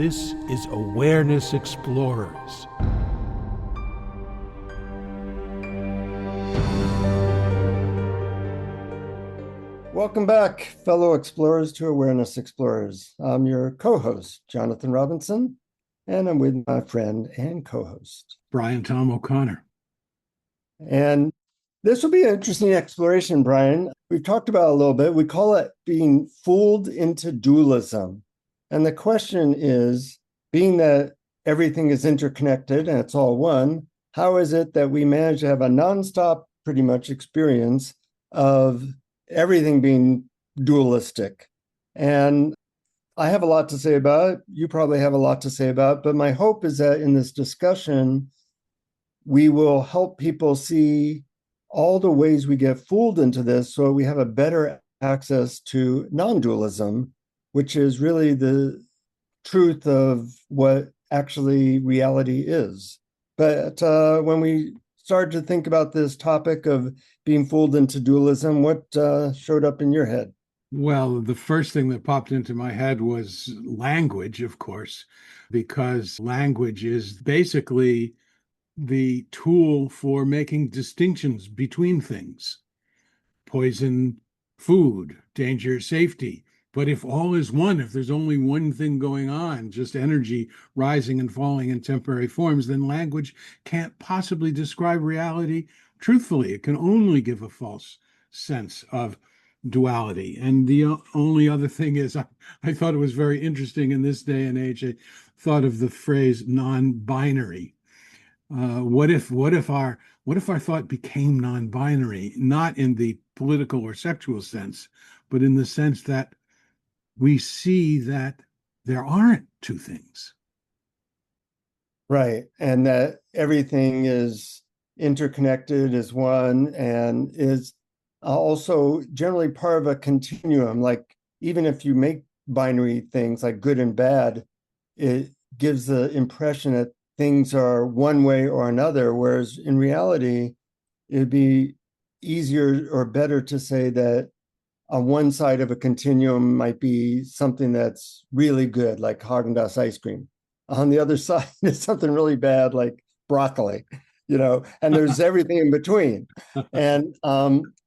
This is Awareness Explorers. Welcome back, fellow explorers, to Awareness Explorers. I'm your co-host, Jonathan Robinson, and I'm with my friend and co-host, Brian Tom O'Connor. And this will be an interesting exploration, Brian. We've talked about it a little bit. We call it being fooled into dualism. And the question is, being that everything is interconnected and it's all one, how is it that we manage to have a nonstop, pretty much, experience of everything being dualistic? And I have a lot to say about it. You probably have a lot to say about it. But my hope is that in this discussion, we will help people see all the ways we get fooled into this so we have a better access to non-dualism, which is really the truth of what actually reality is. But when we started to think about this topic of being fooled into dualism, what showed up in your head? Well, the first thing that popped into my head was language, of course, because language is basically the tool for making distinctions between things. Poison, food, danger, safety. But if all is one, if there's only one thing going on, just energy rising and falling in temporary forms, then language can't possibly describe reality truthfully. It can only give a false sense of duality. And the only other thing is, I thought it was very interesting in this day and age. I thought of the phrase non-binary. What if our thought became non-binary, not in the political or sexual sense, but in the sense that we see that there aren't two things. Right. And that everything is interconnected as one and is also generally part of a continuum. Like, even if you make binary things like good and bad, it gives the impression that things are one way or another, whereas in reality, it'd be easier or better to say that on one side of a continuum might be something that's really good, like Haagen-Dazs ice cream. On the other side is something really bad, like broccoli, and there's everything in between. And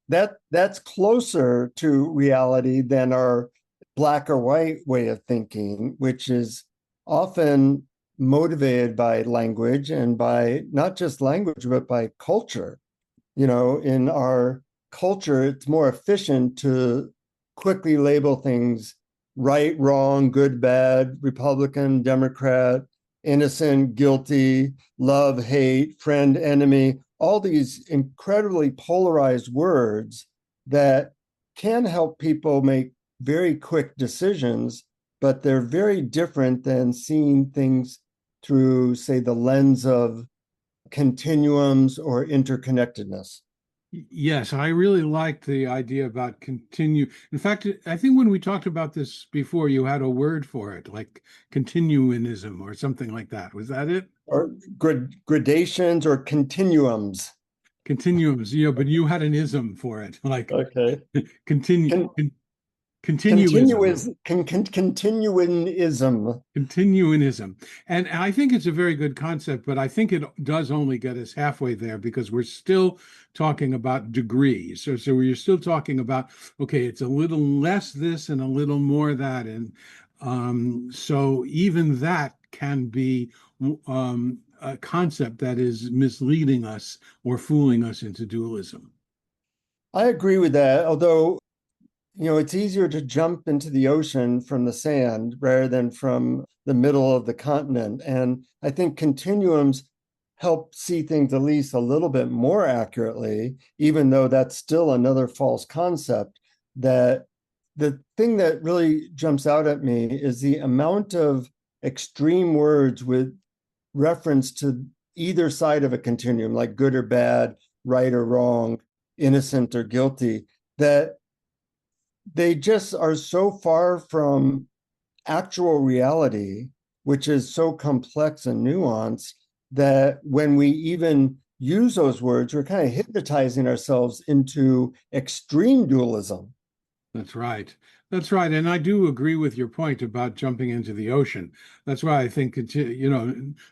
that's closer to reality than our black or white way of thinking, which is often motivated by language, and by not just language, but by culture. In our culture, it's more efficient to quickly label things right, wrong, good, bad, Republican, Democrat, innocent, guilty, love, hate, friend, enemy, all these incredibly polarized words that can help people make very quick decisions, but they're very different than seeing things through, say, the lens of continuums or interconnectedness. Yes, I really liked the idea about continue. In fact, I think when we talked about this before, you had a word for it, like continuinism or something like that. Was that it? Or gradations or continuums. Continuums, but you had an ism for it, like Okay. continue, Con- continuism. Continuinism. Continuinism. And I think it's a very good concept, but I think it does only get us halfway there because we're still talking about degrees. So we're still talking about, okay, it's a little less this and a little more that. And so even that can be a concept that is misleading us or fooling us into dualism. I agree with that, although it's easier to jump into the ocean from the sand rather than from the middle of the continent. And I think continuums help see things at least a little bit more accurately, even though that's still another false concept. That the thing that really jumps out at me is the amount of extreme words with reference to either side of a continuum, like good or bad, right or wrong, innocent or guilty, that they just are so far from actual reality, which is so complex and nuanced, that when we even use those words, we're kind of hypnotizing ourselves into extreme dualism. That's right. That's right. And I do agree with your point about jumping into the ocean. That's why I think,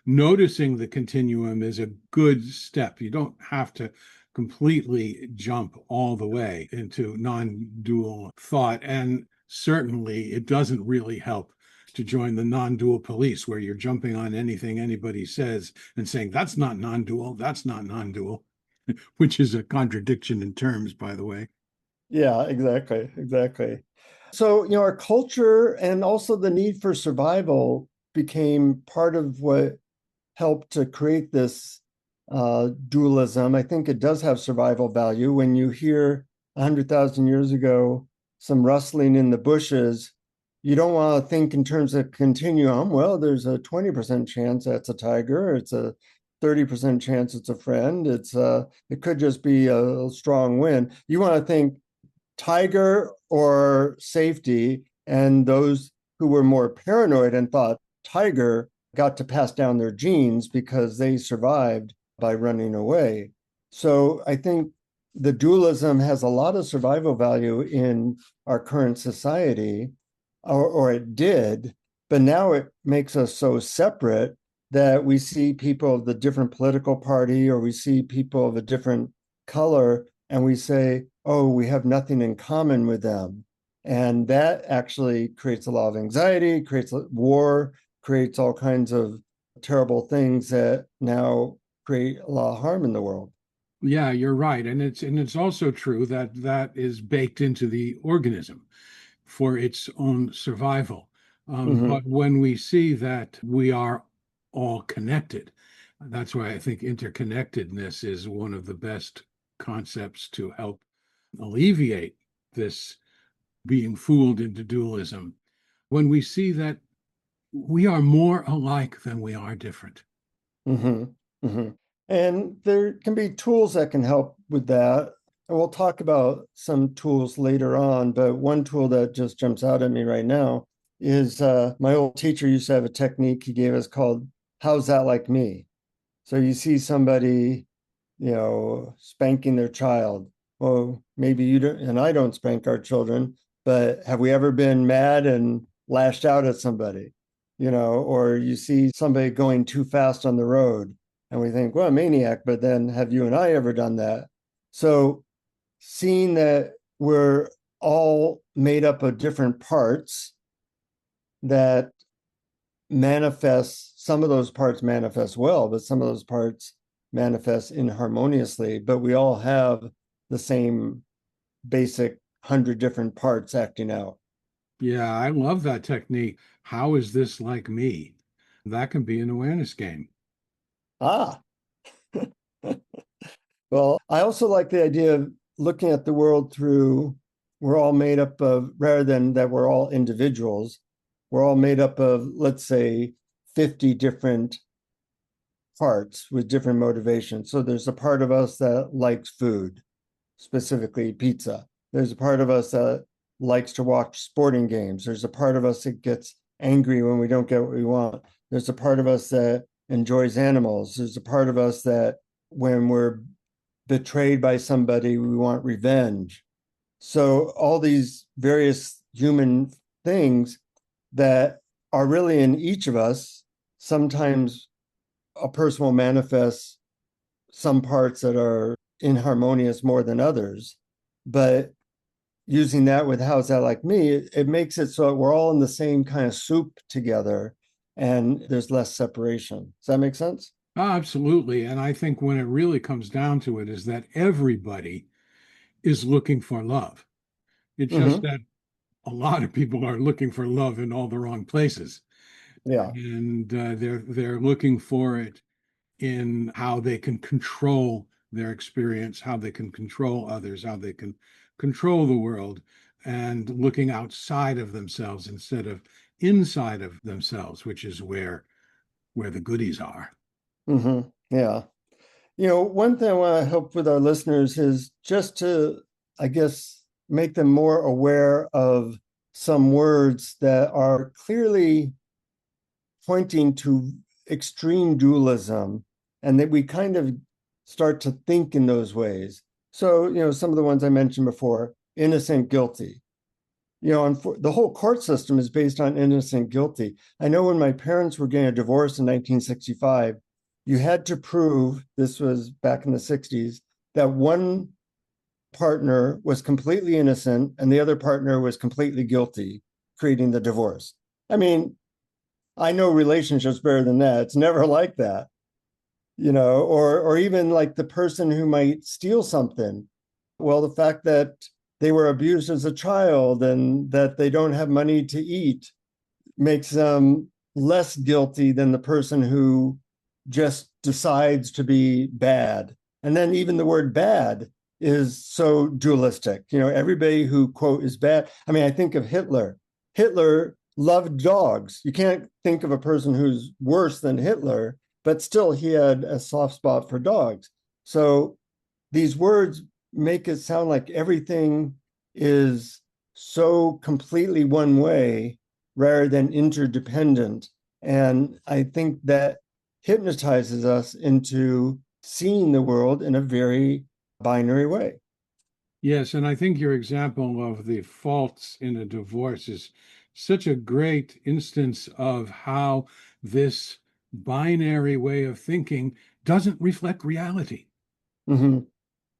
noticing the continuum is a good step. You don't have to completely jump all the way into non-dual thought. And certainly it doesn't really help to join the non-dual police where you're jumping on anything anybody says and saying, that's not non-dual, that's not non-dual, which is a contradiction in terms, by the way. Yeah, exactly, exactly. So, our culture and also the need for survival became part of what helped to create this dualism. I think it does have survival value. When you hear 100,000 years ago some rustling in the bushes, you don't want to think in terms of continuum. Well, there's a 20% chance that's a tiger. It's a 30% chance it's a friend. It could just be a strong wind. You want to think tiger or safety, and those who were more paranoid and thought tiger got to pass down their genes because they survived by running away. So I think the dualism has a lot of survival value in our current society, or it did, but now it makes us so separate that we see people of the different political party, or we see people of a different color, and we say, oh, we have nothing in common with them. And that actually creates a lot of anxiety, creates war, creates all kinds of terrible things that now create a lot of harm in the world. Yeah, you're right. And it's also true that that is baked into the organism for its own survival. But Mm-hmm. when we see that we are all connected, that's why I think interconnectedness is one of the best concepts to help alleviate this being fooled into dualism. When we see that we are more alike than we are different. Mm-hmm. Mm-hmm. And there can be tools that can help with that. And we'll talk about some tools later on, but one tool that just jumps out at me right now is my old teacher used to have a technique he gave us called "How's that like me?" So you see somebody, spanking their child. Well, maybe you don't, and I don't spank our children, but have we ever been mad and lashed out at somebody? Or you see somebody going too fast on the road and we think, well, maniac, but then have you and I ever done that? So seeing that we're all made up of different parts that manifest, some of those parts manifest well, but some of those parts manifest inharmoniously, but we all have the same basic 100 different parts acting out. Yeah, I love that technique. How is this like me? That can be an awareness game. Ah, well, I also like the idea of looking at the world through, we're all made up of, rather than that we're all individuals, we're all made up of, let's say, 50 different parts with different motivations. So there's a part of us that likes food, specifically pizza. There's a part of us that likes to watch sporting games. There's a part of us that gets angry when we don't get what we want. There's a part of us that enjoys animals. There's a part of us that when we're betrayed by somebody, we want revenge. So all these various human things that are really in each of us. Sometimes a person will manifest some parts that are inharmonious more than others, but using that with how's that like me, it makes it so we're all in the same kind of soup together and there's less separation. Does that make sense? Oh, absolutely. And I think when it really comes down to it is that everybody is looking for love. It's just Mm-hmm. that a lot of people are looking for love in all the wrong places. Yeah. And they're looking for it in how they can control their experience, how they can control others, how they can control the world, and looking outside of themselves instead of inside of themselves, which is where the goodies are. Mm-hmm. Yeah. One thing I want to help with our listeners is just to, I guess, make them more aware of some words that are clearly pointing to extreme dualism and that we kind of start to think in those ways. So, some of the ones I mentioned before, innocent, guilty. And the whole court system is based on innocent, guilty. I know when my parents were getting a divorce in 1965, you had to prove, this was back in the 60s, that one partner was completely innocent and the other partner was completely guilty, creating the divorce. I mean, I know relationships better than that. It's never like that, or even like the person who might steal something. Well, the fact that they were abused as a child and that they don't have money to eat makes them less guilty than the person who just decides to be bad. And then even the word bad is so dualistic. Everybody who, quote, is bad. I mean, I think of Hitler. Hitler loved dogs. You can't think of a person who's worse than Hitler, but still he had a soft spot for dogs. So these words make it sound like everything is so completely one way rather than interdependent. And I think that hypnotizes us into seeing the world in a very binary way. Yes, and I think your example of the faults in a divorce is such a great instance of how this binary way of thinking doesn't reflect reality. Mm-hmm.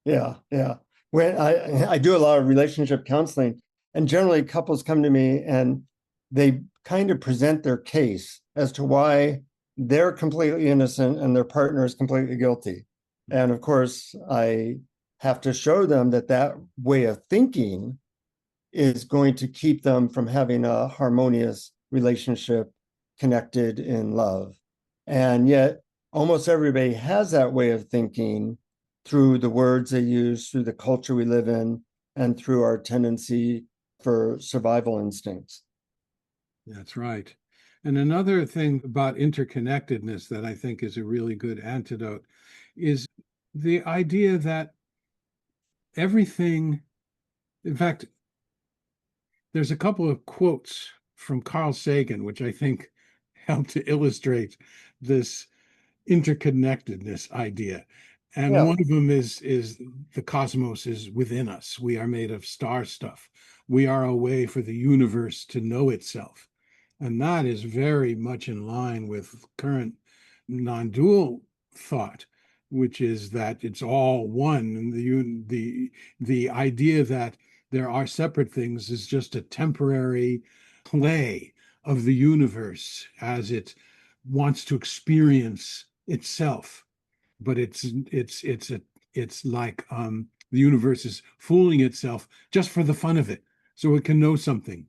Yeah, yeah. When I do a lot of relationship counseling, and generally couples come to me and they kind of present their case as to why they're completely innocent and their partner is completely guilty. And of course, I have to show them that that way of thinking is going to keep them from having a harmonious relationship connected in love. And yet, almost everybody has that way of thinking through the words they use, through the culture we live in, and through our tendency for survival instincts. That's right. And another thing about interconnectedness that I think is a really good antidote is the idea that everything, in fact, there's a couple of quotes from Carl Sagan, which I think help to illustrate this interconnectedness idea. And Yeah. one of them is the cosmos is within us. We are made of star stuff. We are a way for the universe to know itself. And that is very much in line with current non-dual thought, which is that it's all one. And the idea that there are separate things is just a temporary play of the universe as it wants to experience itself. But it's like the universe is fooling itself just for the fun of it, so it can know something.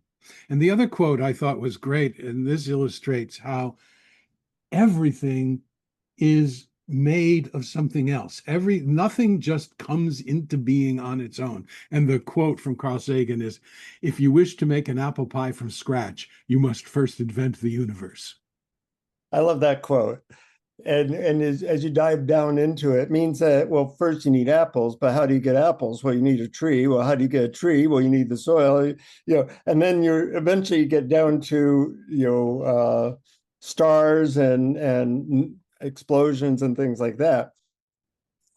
And the other quote I thought was great, and this illustrates how everything is made of something else. Nothing just comes into being on its own. And the quote from Carl Sagan is, "If you wish to make an apple pie from scratch, you must first invent the universe." I love that quote. And as you dive down into it, it means that, well, first you need apples, but how do you get apples? Well, you need a tree. Well, how do you get a tree? Well, you need the soil, and then you're eventually you get down to, stars and explosions and things like that.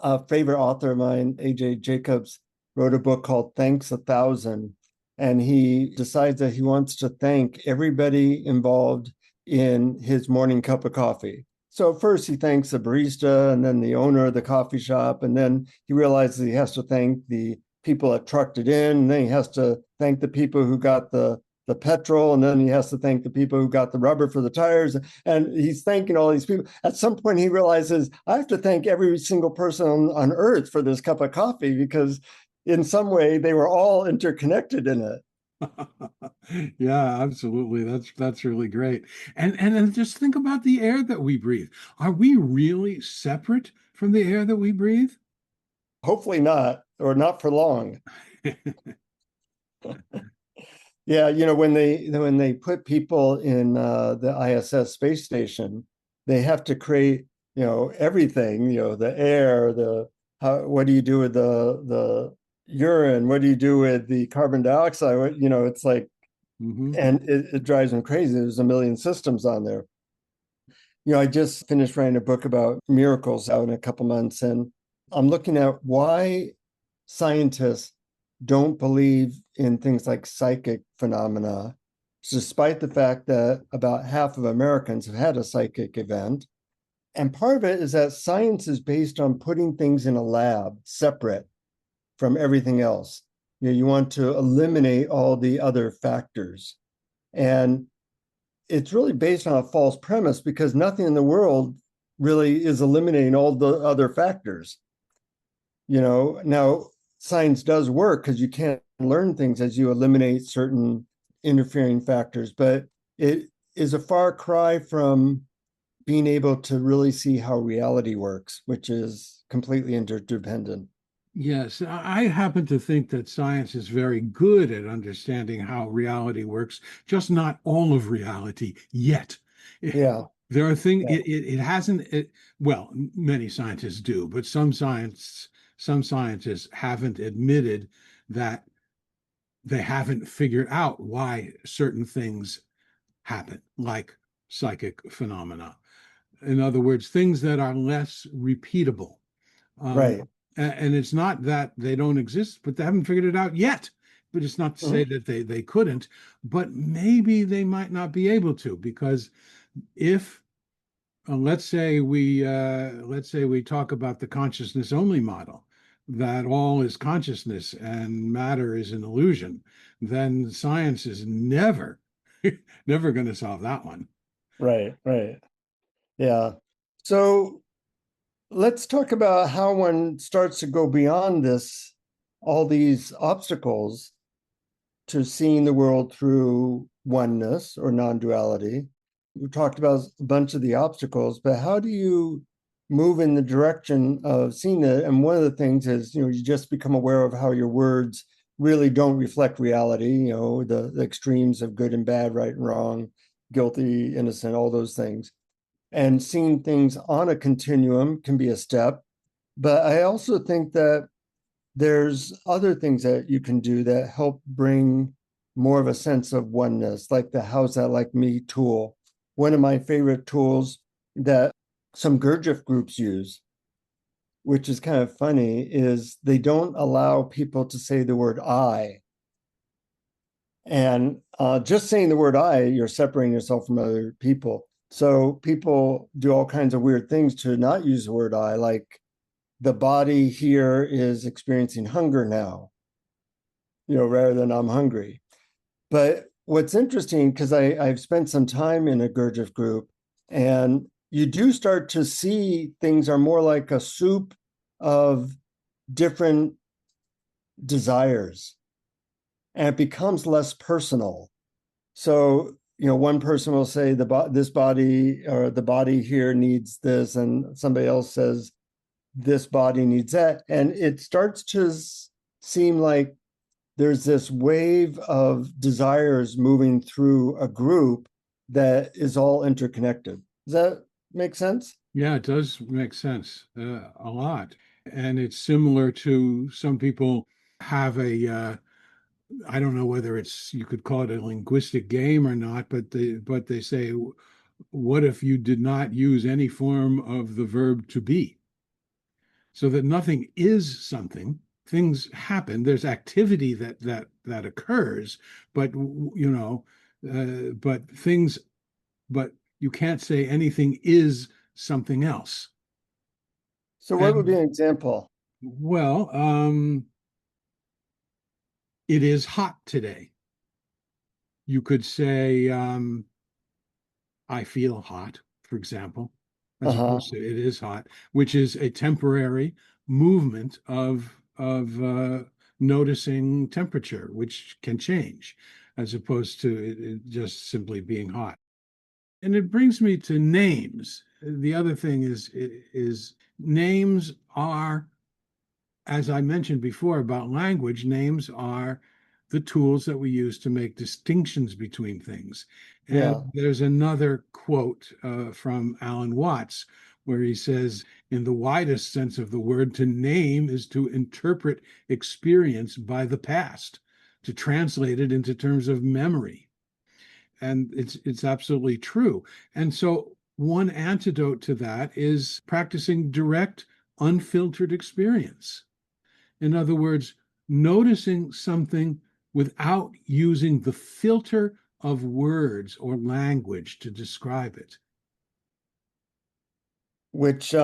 A favorite author of mine, A.J. Jacobs, wrote a book called Thanks a Thousand. And he decides that he wants to thank everybody involved in his morning cup of coffee. So first he thanks the barista and then the owner of the coffee shop. And then he realizes he has to thank the people that trucked it in. And then he has to thank the people who got the petrol. And then he has to thank the people who got the rubber for the tires. And he's thanking all these people. At some point he realizes, I have to thank every single person on earth for this cup of coffee, because in some way they were all interconnected in it. Yeah, absolutely. That's really great. And then just think about the air that we breathe. Are we really separate from the air that we breathe? Hopefully not, or not for long. Yeah, when they put people in the ISS space station, they have to create, everything, the air, what do you do with the urine? What do you do with the carbon dioxide? It's like, Mhm. and it drives them crazy. There's a million systems on there. I just finished writing a book about miracles out in a couple months, and I'm looking at why scientists don't believe in things like psychic phenomena, despite the fact that about half of Americans have had a psychic event. And part of it is that science is based on putting things in a lab separate from everything else. You want to eliminate all the other factors. And it's really based on a false premise because nothing in the world really is eliminating all the other factors. Now science does work because you can't learn things as you eliminate certain interfering factors, but it is a far cry from being able to really see how reality works, which is completely interdependent. Yes, I happen to think that science is very good at understanding how reality works, just not all of reality yet. Yeah. There are things Yeah. it hasn't well, many scientists do, but some scientists haven't admitted that they haven't figured out why certain things happen, like psychic phenomena. In other words, things that are less repeatable. Um, Right. and it's not that they don't exist, but they haven't figured it out yet. But it's not to say Mhm. that they couldn't, but maybe they might not be able to, because if let's say we talk about the consciousness only model, that all is consciousness and matter is an illusion, then science is never going to solve that one. Right. Right. Yeah. So let's talk about how one starts to go beyond all these obstacles to seeing the world through oneness or non-duality. We talked about a bunch of the obstacles, but how do you move in the direction of seeing it? And one of the things is, you just become aware of how your words really don't reflect reality, the extremes of good and bad, right and wrong, guilty, innocent, all those things. And seeing things on a continuum can be a step. But I also think that there's other things that you can do that help bring more of a sense of oneness, like the How's That Like Me tool. One of my favorite tools that some Gurdjieff groups use, which is kind of funny, is they don't allow people to say the word I. And just saying the word I, you're separating yourself from other people. So people do all kinds of weird things to not use the word I, like the body here is experiencing hunger now, rather than I'm hungry. But what's interesting, because I've spent some time in a Gurdjieff group, and you do start to see things are more like a soup of different desires, and it becomes less personal. So, one person will say this body or the body here needs this, and somebody else says this body needs that, and it starts to seem like there's this wave of desires moving through a group that is all interconnected. Does that make sense? Yeah, it does make sense a lot. And it's similar to some people have I don't know whether you could call it a linguistic game or not, but they say, what if you did not use any form of the verb to be? So that nothing is something, things happen, there's activity that occurs, but but things, but you can't say anything is something else. So, what would be And an example? well, it is hot today. You could say, I feel hot, for example, Uh as huh. opposed to it is hot, which is a temporary movement of noticing temperature, which can change, as opposed to it just simply being hot. And it brings me to names. The other thing is names are, as I mentioned before about language, names are the tools that we use to make distinctions between things. And Yeah. there's another quote from Alan Watts where he says, in the widest sense of the word, to name is to interpret experience by the past, to translate it into terms of memory. And it's absolutely true. And so one antidote to that is practicing direct, unfiltered experience. In other words, noticing something without using the filter of words or language to describe it. Which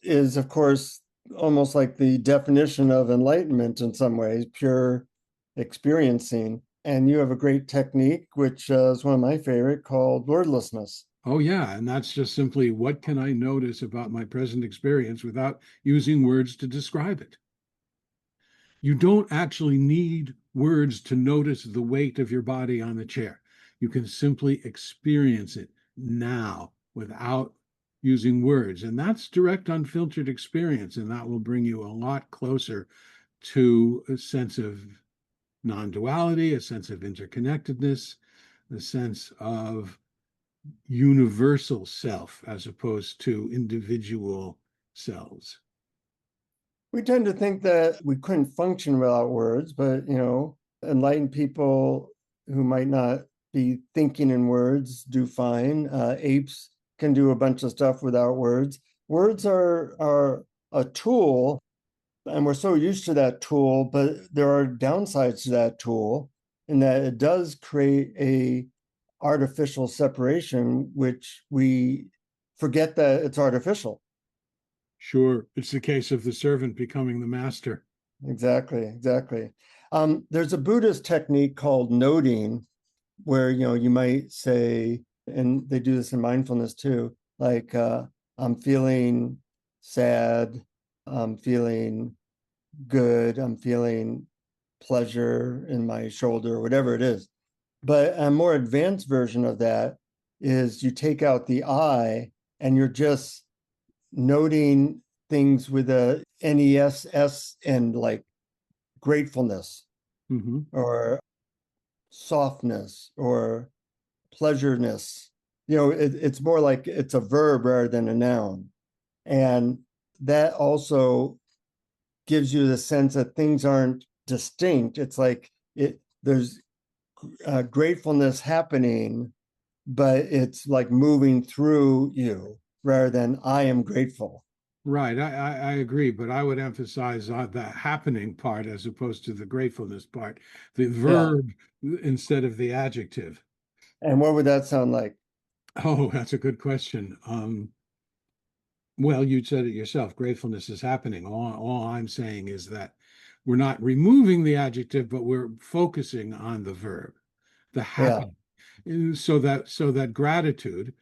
is, of course, almost like the definition of enlightenment in some ways, pure experiencing. And you have a great technique, which is one of my favorite, called wordlessness. Oh, yeah. And that's just simply what can I notice about my present experience without using words to describe it? You don't actually need words to notice the weight of your body on the chair. You can simply experience it now without using words. And that's direct, unfiltered experience. And that will bring you a lot closer to a sense of non-duality, a sense of interconnectedness, a sense of universal self as opposed to individual selves. We tend to think that we couldn't function without words, but enlightened people who might not be thinking in words do fine. Apes can do a bunch of stuff without words. Words are a tool, and we're so used to that tool, but there are downsides to that tool in that it does create a artificial separation, which we forget that it's artificial. Sure, it's the case of the servant becoming the master. Exactly. There's a Buddhist technique called noting, where you might say, and they do this in mindfulness too, like I'm feeling sad, I'm feeling good, I'm feeling pleasure in my shoulder, whatever it is. But a more advanced version of that is you take out the I and you're just noting things with a NESS and like gratefulness or softness or pleasureness. It's more like it's a verb rather than a noun. And that also gives you the sense that things aren't distinct. It's like there's gratefulness happening, but it's like moving through you rather than I am grateful. Right, I agree, but I would emphasize the happening part as opposed to the gratefulness part, the verb instead of the adjective. And what would that sound like? Oh, that's a good question. Well, you said it yourself. Gratefulness is happening. All I'm saying is that we're not removing the adjective, but we're focusing on the verb, the happening, so that gratitude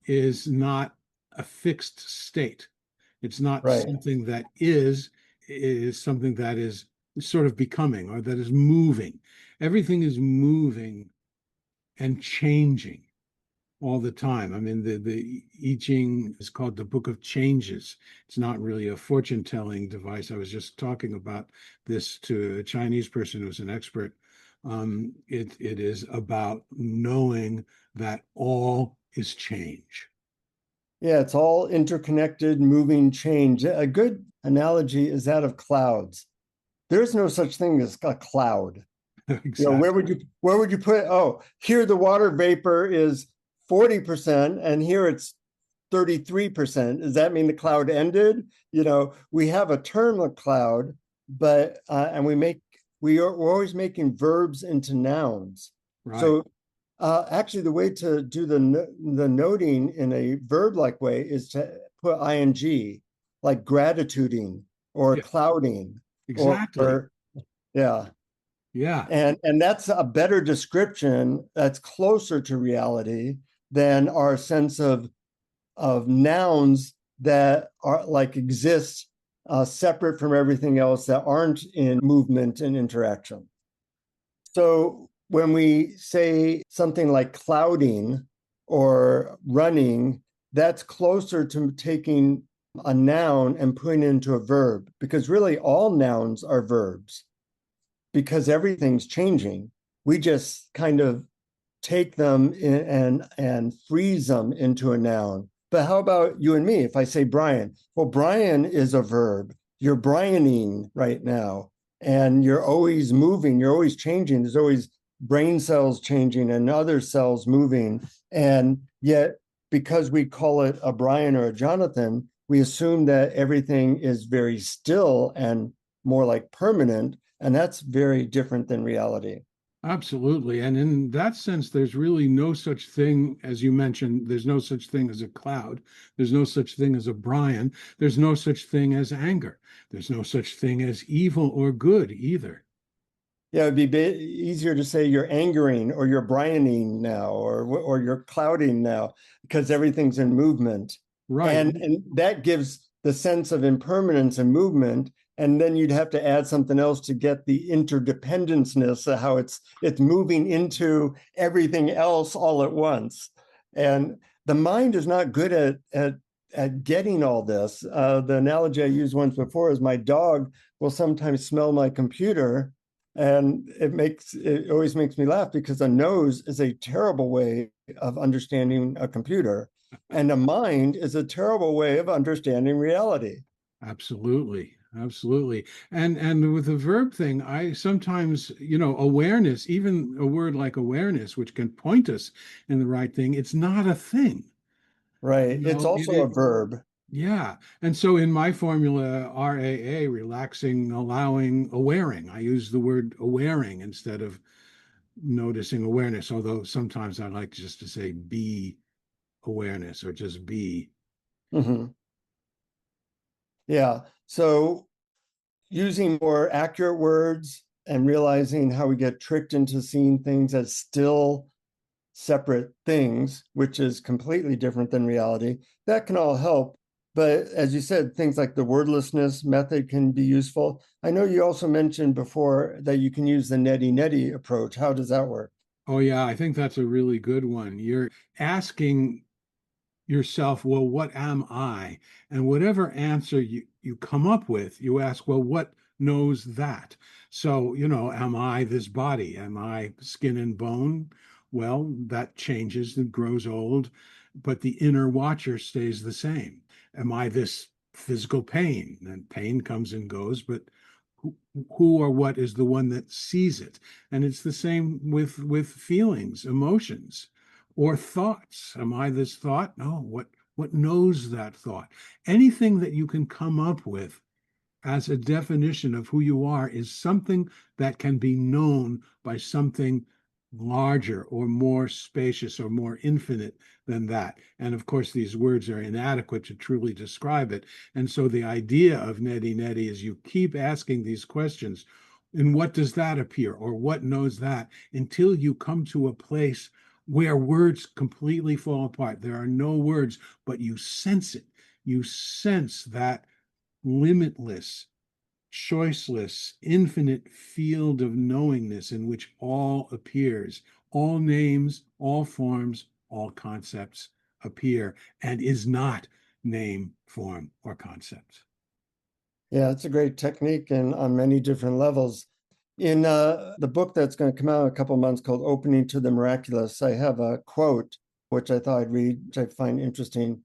is not a fixed state. It's not Right. something that is something that is sort of becoming or that is moving. Everything is moving and changing all the time. I mean, the I Ching is called the Book of Changes. It's not really a fortune telling device. I was just talking about this to a Chinese person who's an expert. It is about knowing that all is change. Yeah, it's all interconnected, moving change. A good analogy is that of clouds. There's no such thing as a cloud. Exactly. Where would you put, oh, here the water vapor is 40% and here it's 33%. Does that mean the cloud ended? We have a term of cloud, but and we're always making verbs into nouns. Right. So actually, the way to do the noting in a verb-like way is to put ing, like gratituding or clouding. Exactly. Yeah. Yeah. And that's a better description that's closer to reality than our sense of nouns that are like exist separate from everything else that aren't in movement and interaction. So when we say something like clouding or running, that's closer to taking a noun and putting it into a verb, because really all nouns are verbs because everything's changing. We just kind of take them and freeze them into a noun. But how about you and me? If I say Brian, well, Brian is a verb. You're Brianing right now, and you're always moving, you're always changing. There's always brain cells changing and other cells moving. And yet, because we call it a Brian or a Jonathan, we assume that everything is very still and more like permanent. And that's very different than reality. Absolutely. And in that sense, there's really no such thing, as you mentioned, there's no such thing as a cloud. There's no such thing as a Brian. There's no such thing as anger. There's no such thing as evil or good either. Yeah, it'd be easier to say you're angering or you're Brianing now or you're clouding now because everything's in movement. Right. And that gives the sense of impermanence and movement. And then you'd have to add something else to get the interdependenceness of how it's moving into everything else all at once. And the mind is not good at getting all this. The analogy I used once before is my dog will sometimes smell my computer, and it always makes me laugh because a nose is a terrible way of understanding a computer, and a mind is a terrible way of understanding reality. Absolutely. Absolutely. And with the verb thing, I sometimes, awareness, even a word like awareness, which can point us in the right thing, it's not a thing. Right. You It's know, also a verb. yeah. And so in my formula, RAA, relaxing, allowing, awareing, I use the word awareing instead of noticing awareness, although sometimes I like just to say be awareness or just be. Mhm. Yeah. So using more accurate words and realizing how we get tricked into seeing things as still separate things, which is completely different than reality, that can all help. But as you said, things like the wordlessness method can be useful. I know you also mentioned before that you can use the neti approach. How does that work? Oh, yeah, I think that's a really good one. You're asking yourself, well, what am I? And whatever answer you come up with, you ask, well, what knows that? So, am I this body? Am I skin and bone? Well, that changes and grows old, but the inner watcher stays the same. Am I this physical pain? And pain comes and goes, but who, who or what is the one that sees it? And it's the same with feelings, emotions or thoughts. Am I this thought? No. What knows that thought? Anything that you can come up with as a definition of who you are is something that can be known by something larger or more spacious or more infinite than that. And of course, these words are inadequate to truly describe it. And so the idea of neti is you keep asking these questions. And what does that appear? Or what knows that? Until you come to a place where words completely fall apart. There are no words, but you sense it. You sense that limitless, choiceless, infinite field of knowingness in which all appears, all names, all forms, all concepts appear and is not name, form, or concept. Yeah, it's a great technique and on many different levels. In the book that's going to come out in a couple months called Opening to the Miraculous, I have a quote which I thought I'd read, which I find interesting.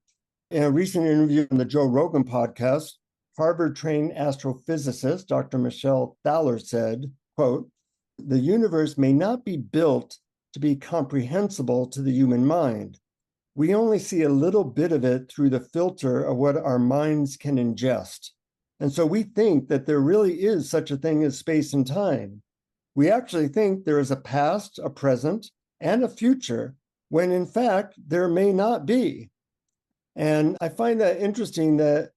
In a recent interview on the Joe Rogan podcast, Harvard-trained astrophysicist Dr. Michelle Thaler said, quote, "The universe may not be built to be comprehensible to the human mind. We only see a little bit of it through the filter of what our minds can ingest. And so we think that there really is such a thing as space and time. We actually think there is a past, a present, and a future, when in fact there may not be." And I find that interesting that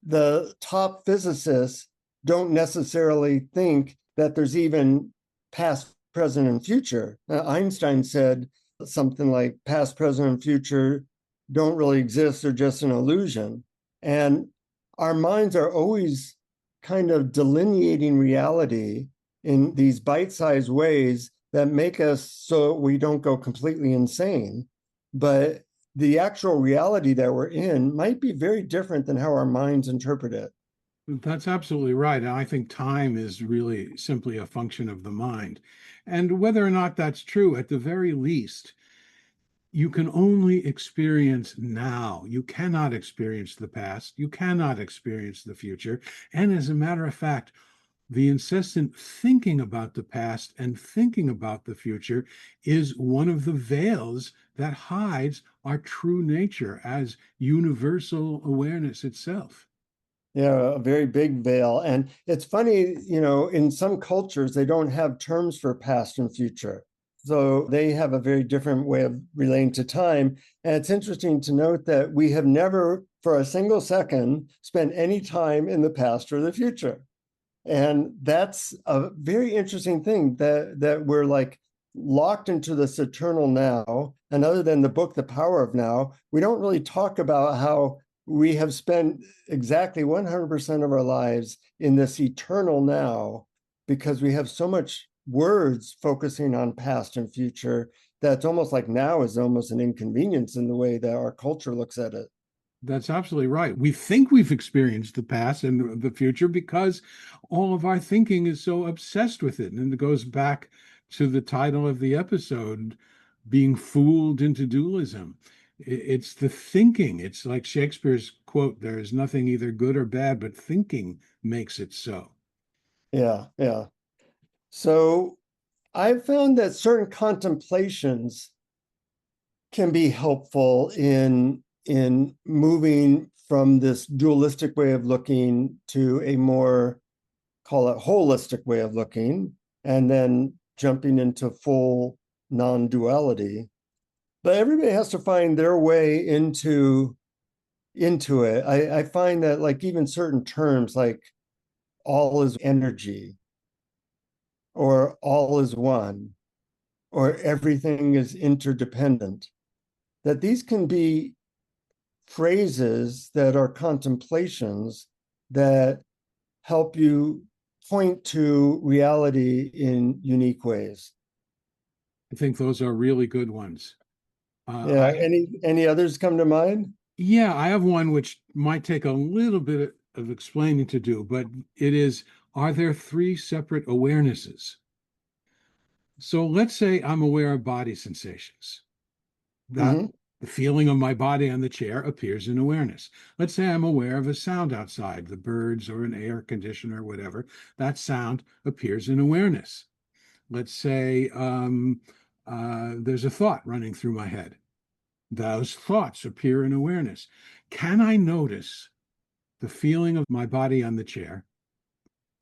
the top physicists don't necessarily think that there's even past, present, and future. Einstein said something like past, present, and future don't really exist, they're just an illusion. And our minds are always kind of delineating reality in these bite-sized ways that make us so we don't go completely insane. But the actual reality that we're in might be very different than how our minds interpret it. That's absolutely right. And I think time is really simply a function of the mind. And whether or not that's true, at the very least, you can only experience now. You cannot experience the past. You cannot experience the future. And as a matter of fact, the incessant thinking about the past and thinking about the future is one of the veils that hides our true nature as universal awareness itself. Yeah, a very big veil. And it's funny, in some cultures, they don't have terms for past and future. So they have a very different way of relating to time. And it's interesting to note that we have never, for a single second, spent any time in the past or the future. And that's a very interesting thing that we're like locked into this eternal now. And other than the book, The Power of Now, we don't really talk about how we have spent exactly 100% of our lives in this eternal now because we have so much words focusing on past and future that's almost like now is almost an inconvenience in the way that our culture looks at it. That's absolutely right. We think we've experienced the past and the future because all of our thinking is so obsessed with it. And it goes back to the title of the episode, being fooled into dualism. It's the thinking. It's like Shakespeare's quote, there is nothing either good or bad, but thinking makes it so. Yeah, yeah. So I've found that certain contemplations can be helpful in moving from this dualistic way of looking to a more, call it, holistic way of looking, and then jumping into full non-duality. But everybody has to find their way into it. I find that like even certain terms like all is energy or all is one or everything is interdependent, that these can be phrases that are contemplations that help you point to reality in unique ways. I think those are really good ones. Yeah, any others come to mind? Yeah, I have one which might take a little bit of explaining to do, but it is, are there three separate awarenesses? So let's say I'm aware of body sensations. That Mm-hmm. the feeling of my body on the chair appears in awareness. Let's say I'm aware of a sound outside, the birds or an air conditioner or whatever. That sound appears in awareness. Let's say there's a thought running through my head. Those thoughts appear in awareness. Can I notice the feeling of my body on the chair?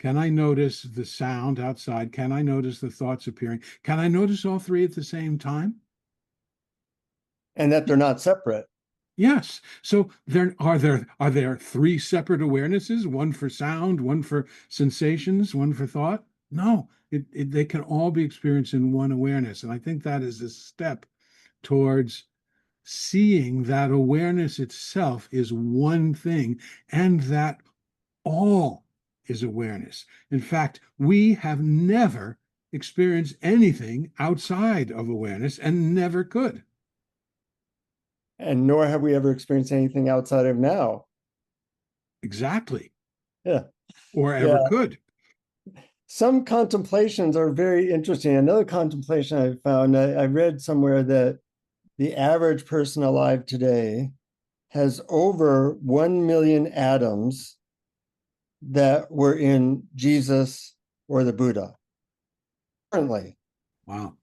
Can I notice the sound outside? Can I notice the thoughts appearing? Can I notice all three at the same time? And that they're not separate. Yes. So there three separate awarenesses, one for sound, one for sensations, one for thought? No, they can all be experienced in one awareness. And I think that is a step towards seeing that awareness itself is one thing and that all is awareness. In fact, we have never experienced anything outside of awareness and never could. And nor have we ever experienced anything outside of now. Exactly. Yeah. Or Yeah. ever could. Some contemplations are very interesting. Another contemplation I found, I read somewhere that the average person alive today has over 1 million atoms that were in Jesus or the Buddha currently. Wow.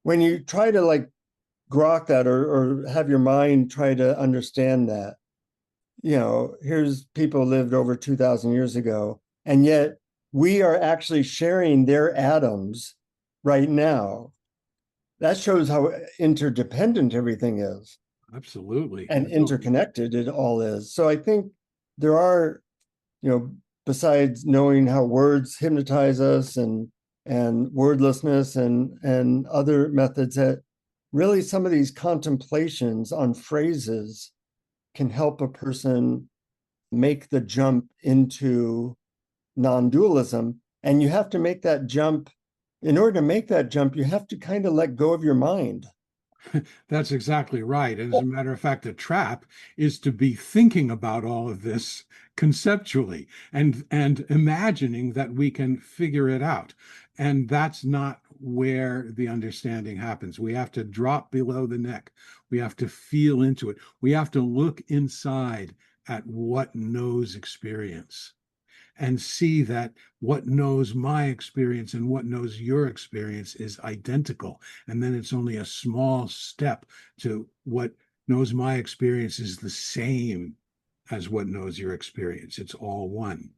When you try to like grok that or have your mind try to understand that, here's people lived over 2,000 years ago, and yet we are actually sharing their atoms right now. That shows how interdependent everything is Absolutely. and interconnected it all is. So I think there are, besides knowing how words hypnotize us and wordlessness and other methods, that really some of these contemplations on phrases can help a person make the jump into non-dualism. And you have to make that jump. In order to make that jump, you have to kind of let go of your mind. That's exactly right. As a matter of fact, the trap is to be thinking about all of this conceptually and imagining that we can figure it out. And that's not where the understanding happens. We have to drop below the neck. We have to feel into it. We have to look inside at what knows experience and see that what knows my experience and what knows your experience is identical. And then it's only a small step to what knows my experience is the same. as what knows your experience. It's all one.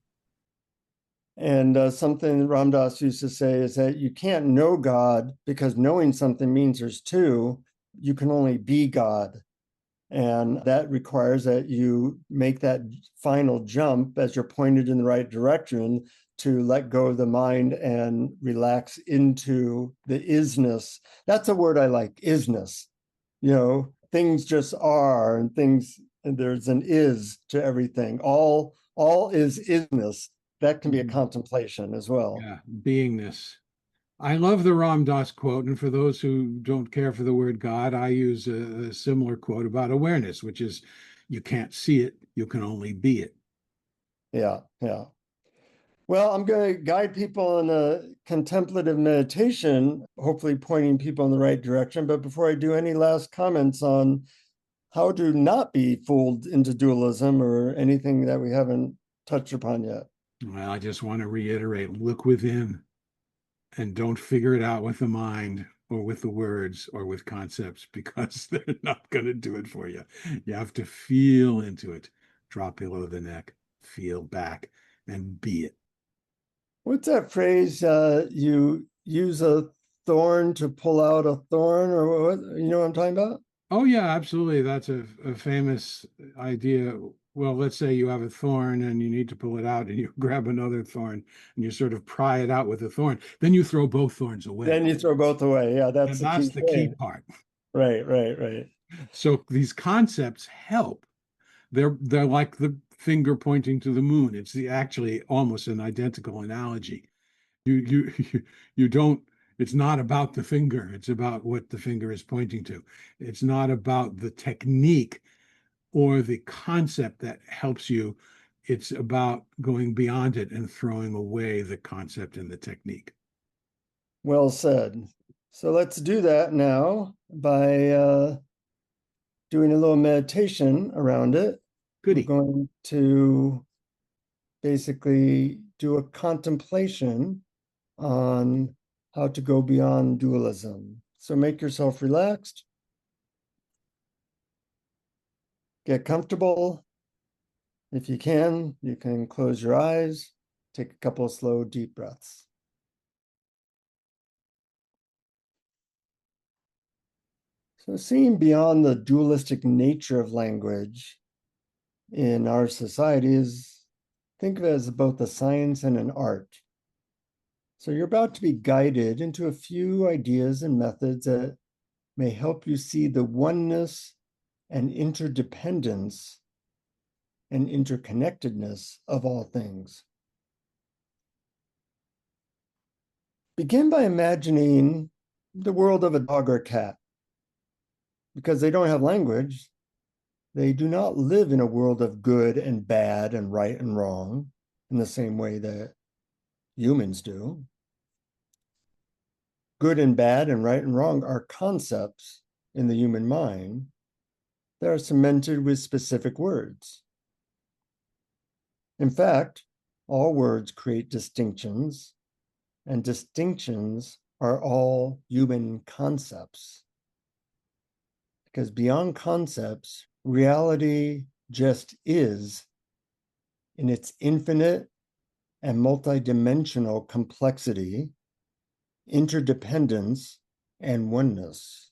And something Ram Dass used to say is that you can't know God because knowing something means there's two. You can only be God. And that requires that you make that final jump as you're pointed in the right direction to let go of the mind and relax into the isness. That's a word I like, isness. You know, things just are, and things, and there's an is to everything. All is isness. That can be a contemplation as well. Yeah, beingness. I love the Ram Dass quote, and for those who don't care for the word God, I use a similar quote about awareness, which is you can't see it, you can only be it. Yeah, yeah. Well, I'm going to guide people in a contemplative meditation, hopefully pointing people in the right direction. But before I do, any last comments on how to not be fooled into dualism or anything that we haven't touched upon yet? Well, I just want to reiterate, look within and don't figure it out with the mind or with the words or with concepts because they're not going to do it for you. You have to feel into it, drop below the neck, feel back, and be it. What's that phrase? You use a thorn to pull out a thorn, or what? You know what I'm talking about? Oh, yeah, absolutely. That's a famous idea. Well, let's say you have a thorn and you need to pull it out, and you grab another thorn and you sort of pry it out with a thorn. Then you throw both thorns away. Then you throw both away. Yeah, that's And the key that's the key thing. part. Right, right, right. So these concepts help. They're like the finger pointing to the moon. It's the actually almost an identical analogy. You don't, it's not about the finger, it's about what the finger is pointing to. It's not about the technique or the concept that helps you. It's about going beyond it and throwing away the concept and the technique. Well said. So let's do that now by doing a little meditation around it. We're Goody. going to basically do a contemplation on how to go beyond dualism. So make yourself relaxed, get comfortable. If you can close your eyes, take a couple of slow, deep breaths. So seeing beyond the dualistic nature of language in our society is, think of it as both a science and an art. So you're about to be guided into a few ideas and methods that may help you see the oneness and interdependence and interconnectedness of all things. Begin by imagining the world of a dog or a cat. Because they don't have language, they do not live in a world of good and bad and right and wrong in the same way that humans do. Good and bad and right and wrong are concepts in the human mind that are cemented with specific words. In fact, all words create distinctions, and distinctions are all human concepts. Because beyond concepts, reality just is in its infinite and multidimensional complexity, interdependence, and oneness.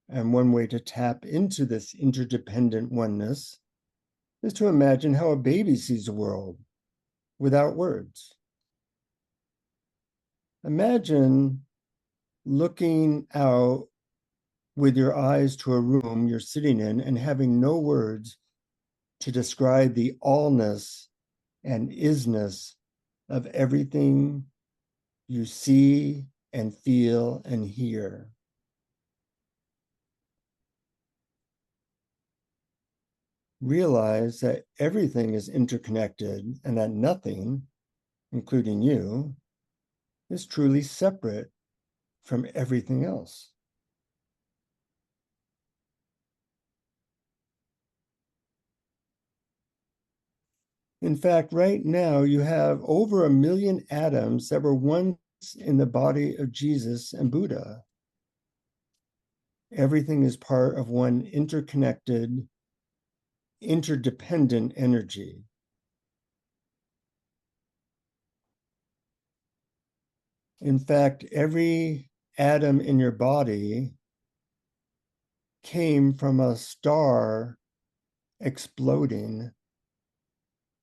And one way to tap into this interdependent oneness is to imagine how a baby sees the world without words. Imagine looking out with your eyes to a room you're sitting in and having no words to describe the allness and isness of everything you see and feel and hear. Realize that everything is interconnected and that nothing, including you, is truly separate from everything else. In fact, right now you have over 1 million atoms that were once in the body of Jesus and Buddha. Everything is part of one interconnected, interdependent energy. In fact, every atom in your body came from a star exploding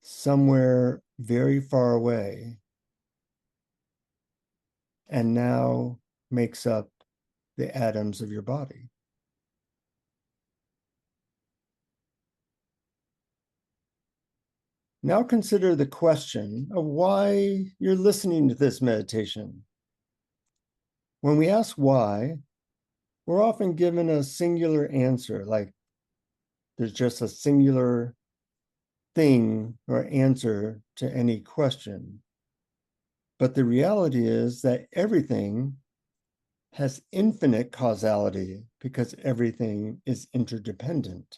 somewhere very far away and now makes up the atoms of your body. Now consider the question of why you're listening to this meditation. When we ask why, we're often given a singular answer, like there's just a singular thing or answer to any question. But the reality is that everything has infinite causality because everything is interdependent.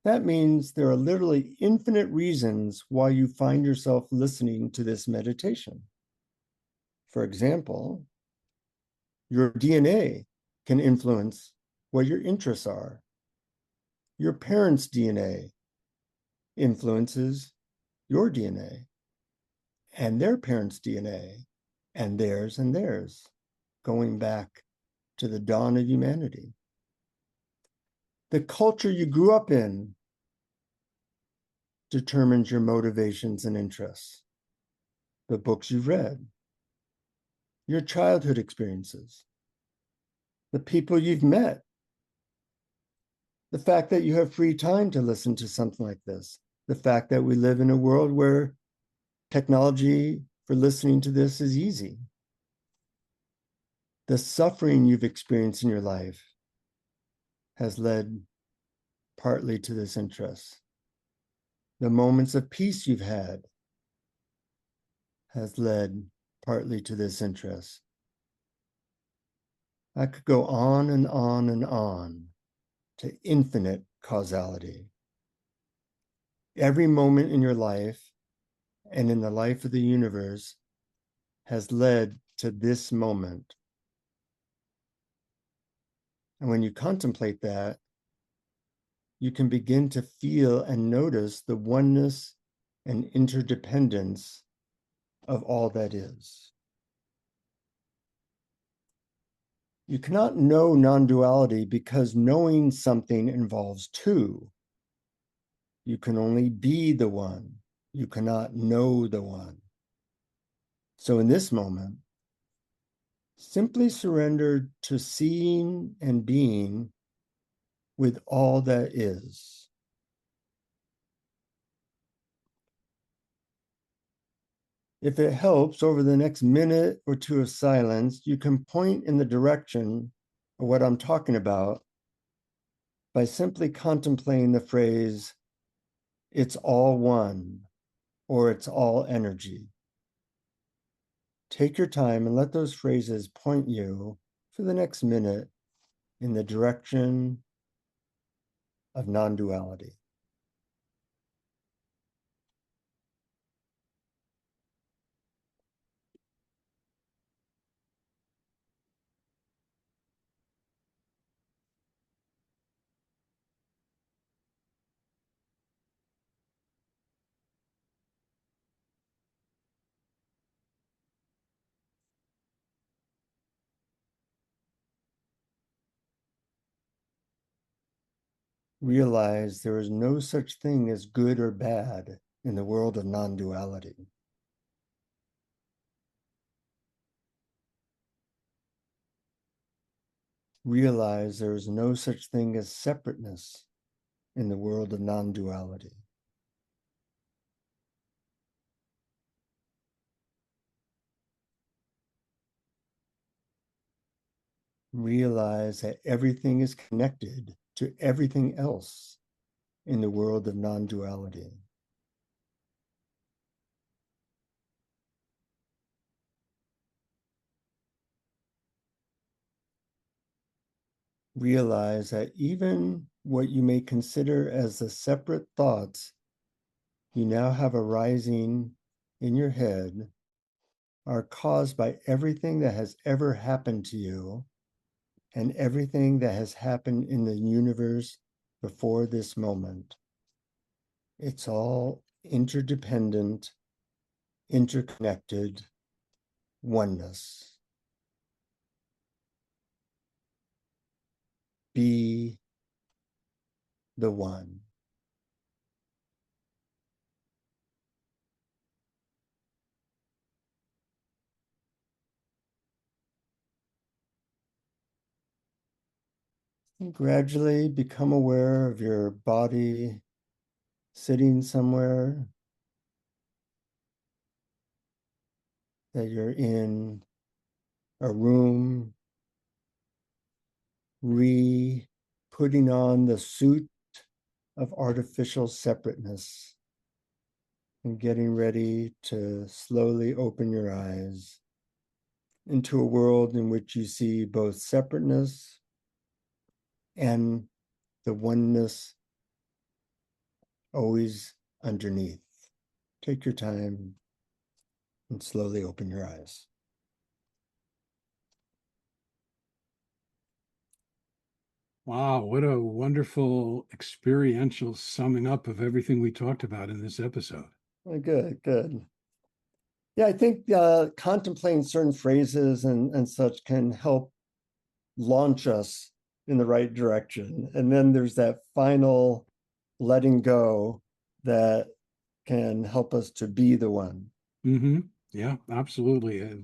That means there are literally infinite reasons why you find yourself listening to this meditation. For example, your DNA can influence what your interests are. Your parents' DNA influences your DNA, and their parents' DNA, and theirs, going back to the dawn of humanity. The culture you grew up in determines your motivations and interests. The books you've read, your childhood experiences, the people you've met, the fact that you have free time to listen to something like this, the fact that we live in a world where technology for listening to this is easy, the suffering you've experienced in your life has led partly to this interest. The moments of peace you've had has led partly to this interest. I could go on and on and on to infinite causality. Every moment in your life and in the life of the universe has led to this moment. And when you contemplate that, you can begin to feel and notice the oneness and interdependence of all that is. You cannot know non-duality because knowing something involves two. You can only be the one. You cannot know the one. So in this moment, simply surrender to seeing and being with all that is. If it helps, over the next minute or two of silence, you can point in the direction of what I'm talking about by simply contemplating the phrase, it's all one, or it's all energy. Take your time and let those phrases point you for the next minute in the direction of non-duality. Realize there is no such thing as good or bad in the world of non-duality. Realize there is no such thing as separateness in the world of non-duality. Realize that everything is connected to everything else in the world of non-duality. Realize that even what you may consider as the separate thoughts you now have arising in your head are caused by everything that has ever happened to you and everything that has happened in the universe before this moment. It's all interdependent, interconnected oneness. Be the one. And gradually become aware of your body sitting somewhere, that you're in a room, putting on the suit of artificial separateness and getting ready to slowly open your eyes into a world in which you see both separateness and the oneness always underneath. Take your time and slowly open your eyes. Wow, what a wonderful experiential summing up of everything we talked about in this episode. Good, good. Yeah, I think contemplating certain phrases and such can help launch us in the right direction. And then there's that final letting go that can help us to be the one. Mm-hmm. Yeah, absolutely. I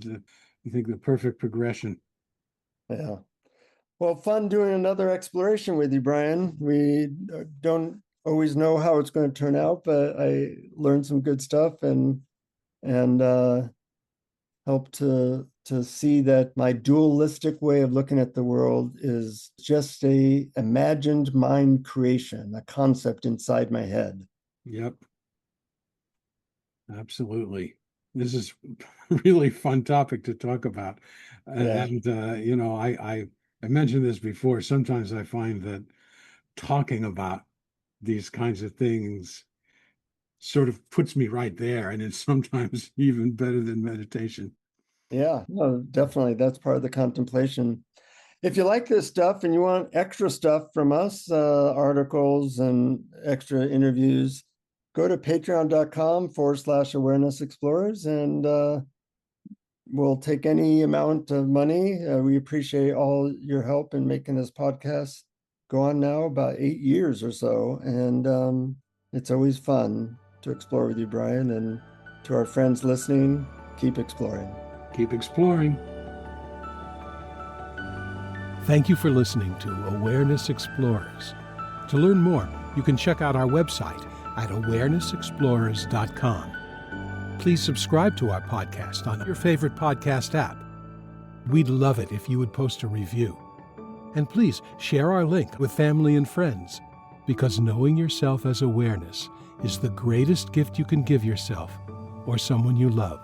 think the perfect progression. Yeah. Well, fun doing another exploration with you, Brian. We don't always know how it's going to turn out, but I learned some good stuff and help to see that my dualistic way of looking at the world is just a imagined mind creation, a concept inside my head. Yep, absolutely. This is a really fun topic to talk about. Yeah. And I mentioned this before. Sometimes I find that talking about these kinds of things sort of puts me right there, and it's sometimes even better than meditation. Yeah, no, definitely. That's part of the contemplation. If you like this stuff and you want extra stuff from us, articles and extra interviews, go to patreon.com/awareness explorers and we'll take any amount of money. We appreciate all your help in making this podcast go on now about 8 years or so. And it's always fun to explore with you, Brian. And to our friends listening, keep exploring. Keep exploring. Thank you for listening to Awareness Explorers. To learn more, you can check out our website at awarenessexplorers.com. Please subscribe to our podcast on your favorite podcast app. We'd love it if you would post a review. And please share our link with family and friends, because knowing yourself as awareness is the greatest gift you can give yourself or someone you love.